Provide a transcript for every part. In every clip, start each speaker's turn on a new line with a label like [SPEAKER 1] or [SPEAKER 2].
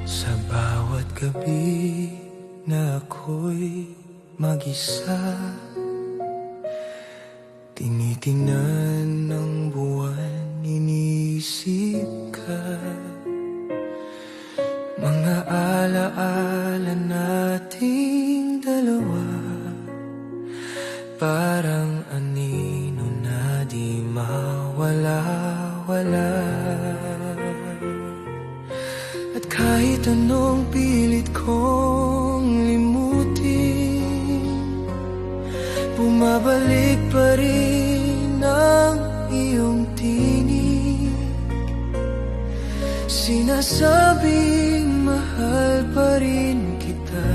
[SPEAKER 1] Sa bawat gabi na ako'y mag-isa, tinitingnan ng buwan, iniisip ka. Mga alaala nating dalawa, parang anino na di mawala-wala. At kahit anong pilit kong limutin, bumabalik pa rin ang iyong tinig. Sinasabing mahal pa rin kita,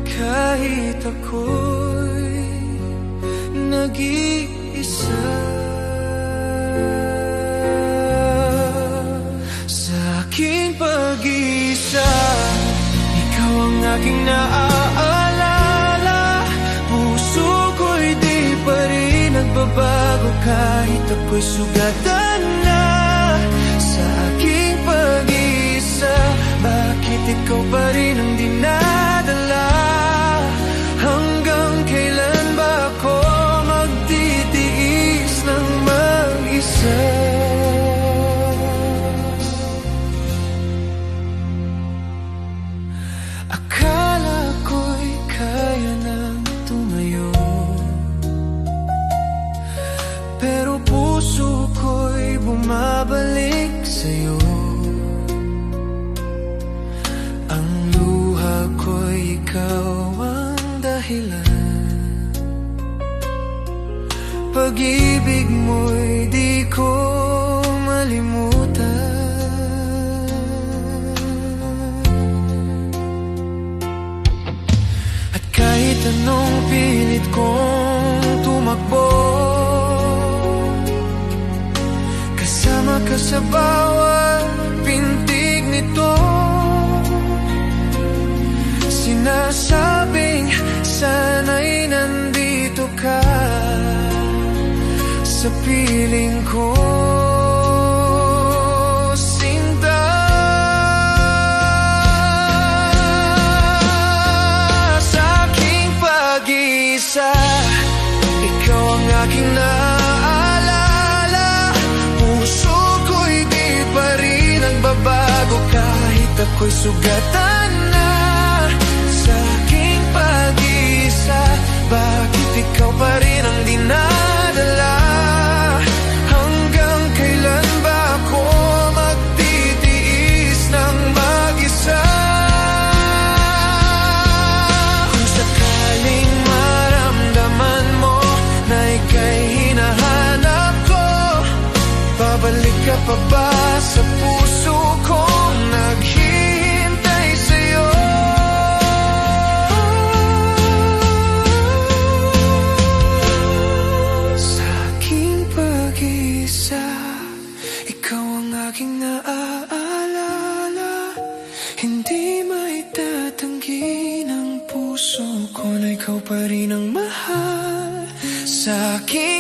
[SPEAKER 1] kahit ako'y nag-iisa. Sa aking pag-iisa, ikaw ang aking naaalala. Puso ko'y di pa rin nagbabago, kahit ako'y sugatan na. Sa aking pag-iisa, bakit ikaw pa rin ang dinadala? Hanggang kailan ba ako magtitiis ng mag-isa? Akala ko'y kaya nang tumayo, pero puso ko'y bumabalik sa'yo. Ang luha ko'y ikaw ang dahilan, pag-ibig mo'y di ko malimutan. At kahit anong pilit kong tumakbo, kasama ka sa bawat pintig nito. Sinasabing sana'y nandito ka sa piling ko, sinta. Sa aking pag-iisa, ikaw ang aking naaalala. Puso ko'y di pa rin nagbabago, kahit ako'y sugatan na. Sa aking pag-iisa, bakit ikaw pa rin ang dinadala? Hanggang kailan ba ako magtitiis ng mag-isa? Kung sakaling maramdaman mo na ika'y hinahanap ko, babalik ka pa ba sa puso kong naghihintay sa'yo? Sa aking pag-iisa, ikaw ang aking naaalala. Hindi maitatanggi ng puso ko na ikaw pa rin ang mahal sa akin.